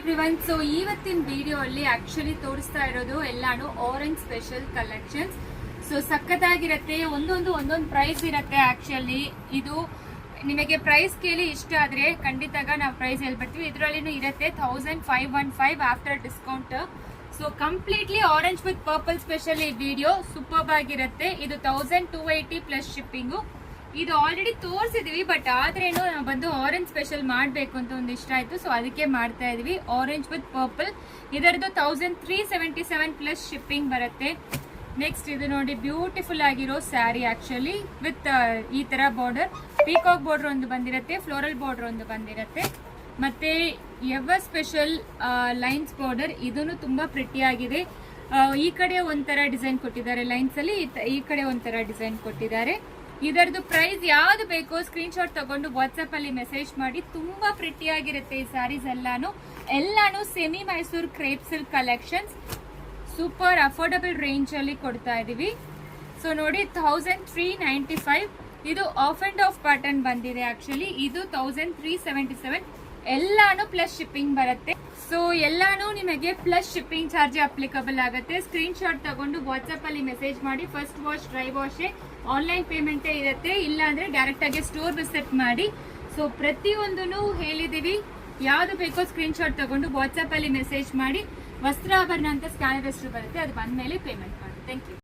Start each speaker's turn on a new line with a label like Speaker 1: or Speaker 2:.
Speaker 1: Everyone. So ಇವತ್ತಿನ video ಅಲ್ಲಿ actually ತೋರಿಸ್ತಾ ಇರೋದು ಎಲ್ಲಾನು ಆರೆಂಜ್ ಸ್ಪೆಷಲ್ ಕಲೆಕ್ಷನ್ಸ್. ಸೊ ಸಖತ್ತಾಗಿರತ್ತೆ, ಒಂದೊಂದು ಪ್ರೈಸ್ ಇರತ್ತೆ. ಆಕ್ಚುಲಿ ಇದು ನಿಮಗೆ ಪ್ರೈಸ್ ಕೇಳಿ ಇಷ್ಟ ಆದ್ರೆ ಖಂಡಿತಾಗ ನಾವು ಪ್ರೈಸ್ ಹೇಳ್ಬಿಡ್ತೀವಿ. ಇದರಲ್ಲಿನೂ ಇರುತ್ತೆ 1515 after discount. So completely orange with purple special ಈ ವಿಡಿಯೋ ಸೂಪರ್ಬ್ ಆಗಿರುತ್ತೆ. ಇದು 1280 ಪ್ಲಸ್ ಶಿಪ್ಪಿಂಗು. ಇದು ಆಲ್ರೆಡಿ ತೋರಿಸಿದೀವಿ, ಬಟ್ ಆದ್ರೇನು ನಾವು ಬಂದು ಆರೆಂಜ್ ಸ್ಪೆಷಲ್ ಮಾಡಬೇಕು ಅಂತ ಒಂದು ಇಷ್ಟ ಆಯ್ತು. ಸೊ ಅದಕ್ಕೆ ಮಾಡ್ತಾ ಇದೀವಿ ಆರೆಂಜ್ ವಿತ್ ಪರ್ಪಲ್. ಇದರದ್ದು 1377 ಪ್ಲಸ್ ಶಿಪ್ಪಿಂಗ್ ಬರುತ್ತೆ. ನೆಕ್ಸ್ಟ್ ಇದು ನೋಡಿ, ಬ್ಯೂಟಿಫುಲ್ ಆಗಿರೋ ಸ್ಯಾರಿ ಆಕ್ಚುಲಿ ವಿತ್ ಈ ತರ ಬಾರ್ಡರ್, ಪೀಕಾಕ್ ಬಾರ್ಡರ್ ಒಂದು ಬಂದಿರುತ್ತೆ, ಫ್ಲೋರಲ್ ಬಾರ್ಡರ್ ಒಂದು ಬಂದಿರುತ್ತೆ, ಮತ್ತೆ ಎವರ್ ಸ್ಪೆಷಲ್ ಲೈನ್ಸ್ ಬಾರ್ಡರ್. ಇದನ್ನು ತುಂಬಾ ಪ್ರಿಟಿ ಆಗಿದೆ. ಈ ಕಡೆ ಒಂಥರ ಡಿಸೈನ್ ಕೊಟ್ಟಿದ್ದಾರೆ ಲೈನ್ಸ್ ಅಲ್ಲಿ, ಈ ಕಡೆ ಒಂಥರ ಡಿಸೈನ್ ಕೊಟ್ಟಿದ್ದಾರೆ. ಇದರದ್ದು ಪ್ರೈಸ್ ಯಾವ್ದು ಬೇಕೋ ಸ್ಕ್ರೀನ್ ಶಾಟ್ ತಗೊಂಡು ವಾಟ್ಸ್ಆಪ್ ಅಲ್ಲಿ ಮೆಸೇಜ್ ಮಾಡಿ. ತುಂಬಾ ಪ್ರಿಟಿ ಆಗಿರುತ್ತೆ ಈ ಸ್ಯಾರೀಸ್ ಎಲ್ಲಾನು semi Mysore crepe silk collections. Super affordable range ಅಲ್ಲಿ ಕೊಡ್ತಾ ಇದೀವಿ. ಸೊ ನೋಡಿ, 1395. ಇದು ಆಫ್ ಅಂಡ್ ಆಫ್ ಪ್ಯಾಟರ್ನ್ ಬಂದಿದೆ ಆಕ್ಚುಲಿ. ಇದು 1377 ಎಲ್ಲಾನು ಪ್ಲಸ್ ಶಿಪ್ಪಿಂಗ್ ಬರುತ್ತೆ. ಸೊ ಎಲ್ಲಾನು ನಿಮಗೆ ಪ್ಲಸ್ ಶಿಪ್ಪಿಂಗ್ ಚಾರ್ಜ್ ಅಪ್ಲಿಕಬಲ್ ಆಗುತ್ತೆ. ಸ್ಕ್ರೀನ್ ಶಾಟ್ ತಗೊಂಡು ವಾಟ್ಸ್ಆಪ್ ಅಲ್ಲಿ ಮೆಸೇಜ್ ಮಾಡಿ. First wash dry wash online ಪೇಮೆಂಟೇ ಇರುತ್ತೆ, ಇಲ್ಲ ಅಂದ್ರೆ ಡೈರೆಕ್ಟ್ ಆಗಿ ಸ್ಟೋರ್ ವಿಸಿಟ್ ಮಾಡಿ. ಸೊ ಪ್ರತಿಯೊಂದನ್ನು ಹೇಳಿದೀವಿ. ಯಾವ್ದು ಬೇಕೋ ಸ್ಕ್ರೀನ್ ಶಾಟ್ ತಗೊಂಡು ವಾಟ್ಸ್ಆಪ್ ಅಲ್ಲಿ ಮೆಸೇಜ್ ಮಾಡಿ. ವಸ್ತ್ರಾಭರಣ ಅಂತ ಸ್ಕ್ಯಾನರ್ ಹೆಸರು ಬರುತ್ತೆ, ಅದು ಬಂದ್ಮೇಲೆ ಪೇಮೆಂಟ್ ಮಾಡಿ. Thank you.